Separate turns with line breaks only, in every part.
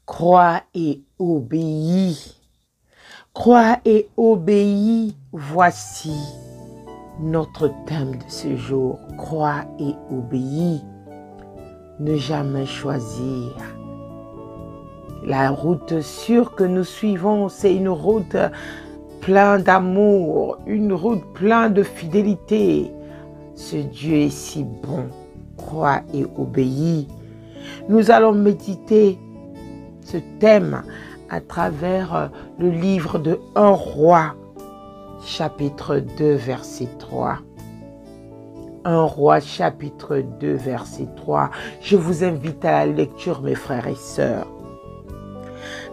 Crois et obéis. Crois et obéis. Voici notre thème de ce jour. Crois et obéis. Ne jamais choisir. La route sûre que nous suivons, c'est une route pleine d'amour, une route pleine de fidélité. Ce Dieu est si bon. Crois et obéis. Nous allons méditer ce thème à travers le livre de 1 Roi, chapitre 2, verset 3. 1 Roi, chapitre 2, verset 3. Je vous invite à la lecture, mes frères et sœurs.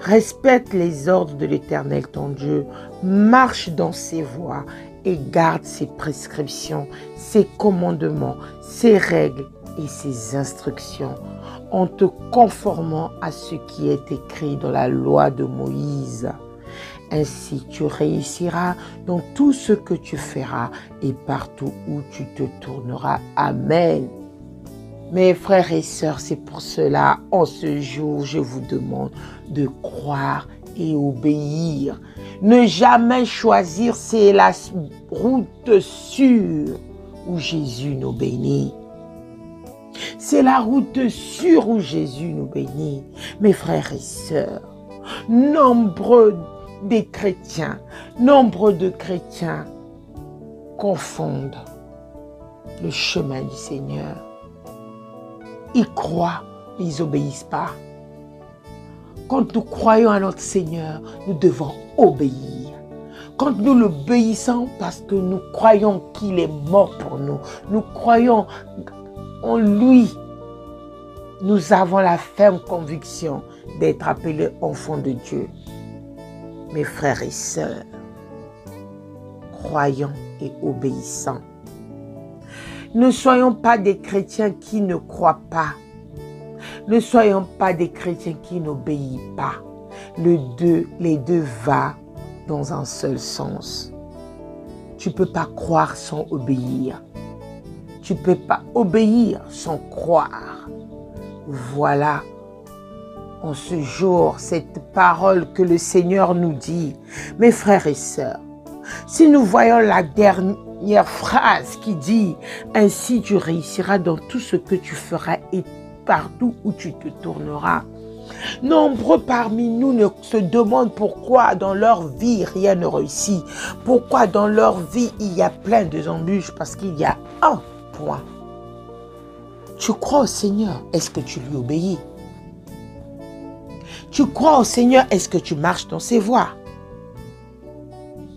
Respecte les ordres de l'Éternel ton Dieu, marche dans ses voies et garde ses prescriptions, ses commandements, ses règles et ses instructions, en te conformant à ce qui est écrit dans la loi de Moïse. Ainsi tu réussiras dans tout ce que tu feras et partout où tu te tourneras. Amen. Mes frères et sœurs, c'est pour cela, en ce jour, je vous demande de croire et obéir. Ne jamais choisir, c'est la route sûre où Jésus nous bénit. C'est la route sûre où Jésus nous bénit. Mes frères et sœurs, nombre de chrétiens confondent le chemin du Seigneur. Ils croient, mais ils n'obéissent pas. Quand nous croyons à notre Seigneur, nous devons obéir. Quand nous l'obéissons parce que nous croyons qu'il est mort pour nous, nous croyons en lui, nous avons la ferme conviction d'être appelés enfants de Dieu. Mes frères et sœurs, croyons et obéissons. Ne soyons pas des chrétiens qui ne croient pas. Ne soyons pas des chrétiens qui n'obéissent pas. Les deux vont dans un seul sens. Tu ne peux pas croire sans obéir. Tu ne peux pas obéir sans croire. Voilà, en ce jour, cette parole que le Seigneur nous dit. Mes frères et sœurs, si nous voyons la dernière phrase qui dit « Ainsi tu réussiras dans tout ce que tu feras et partout où tu te tourneras ». Nombreux parmi nous se demandent pourquoi dans leur vie rien ne réussit. Pourquoi dans leur vie il y a plein d'embûches. Parce qu'il y a un point. Tu crois au Seigneur, est-ce que tu lui obéis? Tu crois au Seigneur, est-ce que tu marches dans ses voies?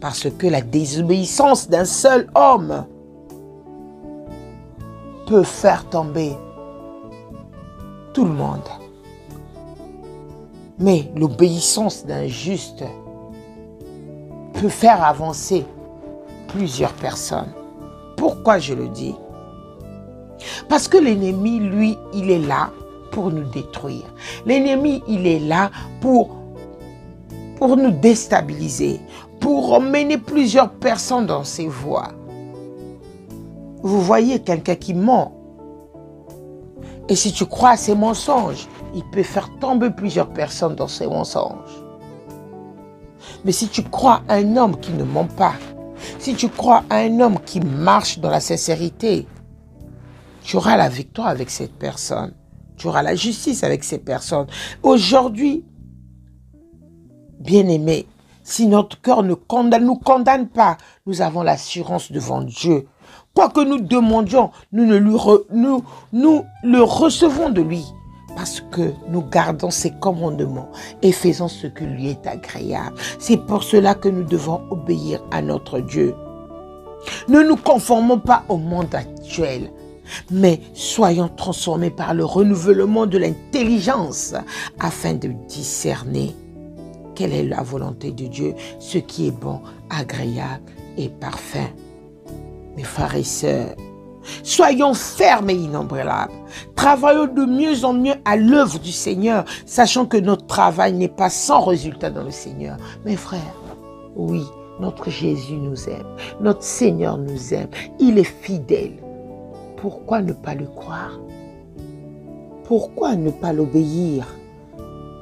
Parce que la désobéissance d'un seul homme peut faire tomber tout le monde. Mais l'obéissance d'un juste peut faire avancer plusieurs personnes. Pourquoi je le dis? Parce que l'ennemi, lui, il est là pour nous détruire. L'ennemi, il est là pour nous déstabiliser, pour emmener plusieurs personnes dans ses voies. Vous voyez quelqu'un qui ment. Et si tu crois à ses mensonges, il peut faire tomber plusieurs personnes dans ses mensonges. Mais si tu crois à un homme qui ne ment pas, si tu crois à un homme qui marche dans la sincérité, tu auras la victoire avec cette personne. Tu auras la justice avec ces personnes. Aujourd'hui, bien-aimés, si notre cœur ne nous condamne pas, nous avons l'assurance devant Dieu. Quoi que nous demandions, nous le recevons de lui. Parce que nous gardons ses commandements et faisons ce qui lui est agréable. C'est pour cela que nous devons obéir à notre Dieu. Ne nous conformons pas au monde actuel, mais soyons transformés par le renouvellement de l'intelligence afin de discerner quelle est la volonté de Dieu, ce qui est bon, agréable et parfait. Mes frères et sœurs, soyons fermes et inébranlables. Travaillons de mieux en mieux à l'œuvre du Seigneur, sachant que notre travail n'est pas sans résultat dans le Seigneur. Mes frères, oui, notre Jésus nous aime, notre Seigneur nous aime, il est fidèle. Pourquoi ne pas le croire? Pourquoi ne pas l'obéir?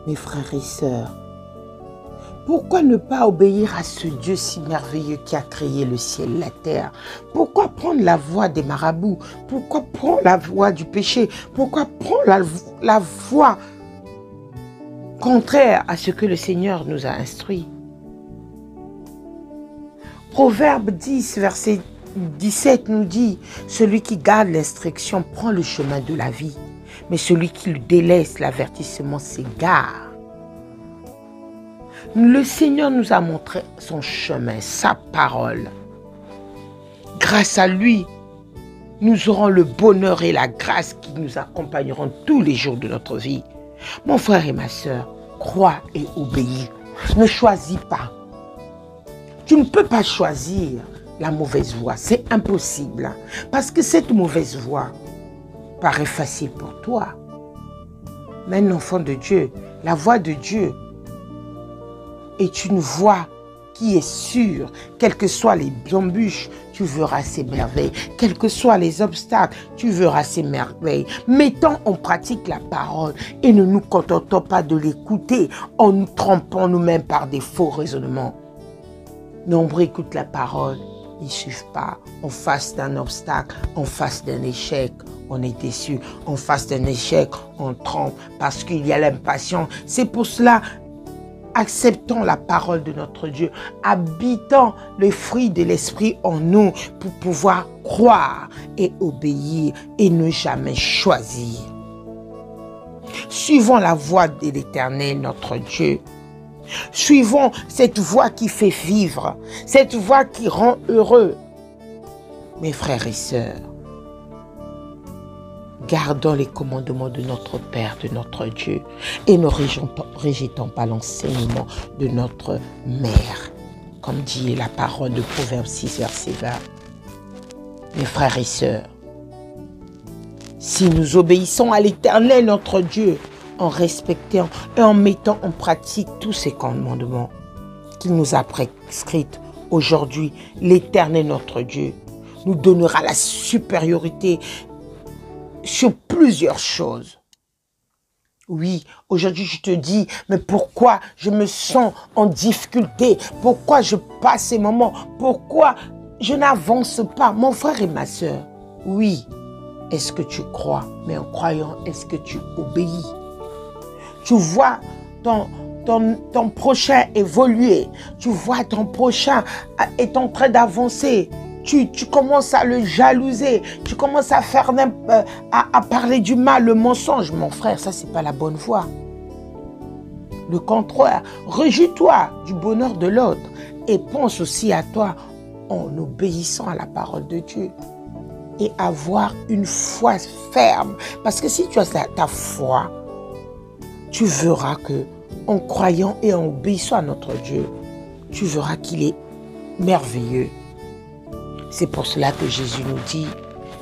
Mes frères et sœurs, pourquoi ne pas obéir à ce Dieu si merveilleux qui a créé le ciel et la terre? Pourquoi prendre la voie des marabouts? Pourquoi prendre la voie du péché? Pourquoi prendre la voie contraire à ce que le Seigneur nous a instruit? Proverbe 10, verset 17 nous dit, « Celui qui garde l'instruction prend le chemin de la vie, mais celui qui lui délaisse l'avertissement s'égare. » Le Seigneur nous a montré son chemin, sa parole. Grâce à lui, nous aurons le bonheur et la grâce qui nous accompagneront tous les jours de notre vie. Mon frère et ma soeur, crois et obéis. Ne choisis pas. Tu ne peux pas choisir la mauvaise voie. C'est impossible. Parce que cette mauvaise voie paraît facile pour toi. Mais un enfant de Dieu, la voie de Dieu est une voie qui est sûre. Quelles que soient les embûches, tu verras ces merveilles. Quels que soient les obstacles, tu verras ces merveilles. Mettons en pratique la parole et ne nous contentons pas de l'écouter en nous trompant nous-mêmes par des faux raisonnements. Nombreux écoutent la parole, ils ne suivent pas. En face d'un obstacle, en face d'un échec, on est déçu. En face d'un échec, on trompe parce qu'il y a l'impatience. C'est pour cela, acceptons la parole de notre Dieu, habitons le fruit de l'esprit en nous pour pouvoir croire et obéir et ne jamais choisir. Suivons la voie de l'Éternel, notre Dieu. Suivons cette voie qui fait vivre, cette voie qui rend heureux. Mes frères et sœurs, gardons les commandements de notre Père, de notre Dieu, et ne rejetons pas l'enseignement de notre Mère, comme dit la parole de Proverbe 6, verset 20. Mes frères et sœurs, si nous obéissons à l'Éternel, notre Dieu, en respectant et en mettant en pratique tous ces commandements qu'il nous a prescrits aujourd'hui, l'Éternel, notre Dieu, nous donnera la supériorité sur plusieurs choses. Oui, aujourd'hui je te dis, mais pourquoi je me sens en difficulté? Pourquoi je passe ces moments? Pourquoi je n'avance pas? Mon frère et ma soeur, oui, est-ce que tu crois? Mais en croyant, est-ce que tu obéis? Tu vois ton prochain évoluer. Tu vois ton prochain est en train d'avancer. Tu commences à le jalouser. Tu commences à faire à parler du mal, le mensonge. Mon frère, ça, c'est pas la bonne voie. Le contraire, réjouis-toi du bonheur de l'autre et pense aussi à toi en obéissant à la parole de Dieu. Et avoir une foi ferme. Parce que si tu as ta foi, tu verras que en croyant et en obéissant à notre Dieu, tu verras qu'il est merveilleux. C'est pour cela que Jésus nous dit,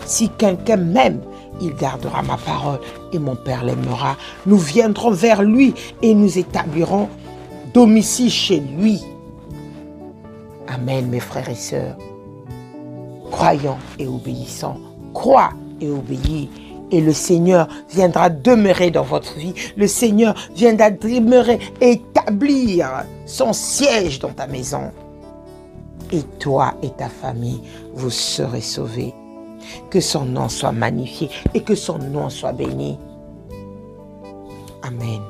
si quelqu'un m'aime, il gardera ma parole et mon Père l'aimera. Nous viendrons vers lui et nous établirons domicile chez lui. Amen, mes frères et sœurs. Croyons et obéissons. Crois et obéis. Et le Seigneur viendra demeurer dans votre vie. Le Seigneur viendra demeurer et établir son siège dans ta maison. Et toi et ta famille, vous serez sauvés. Que son nom soit magnifié et que son nom soit béni. Amen.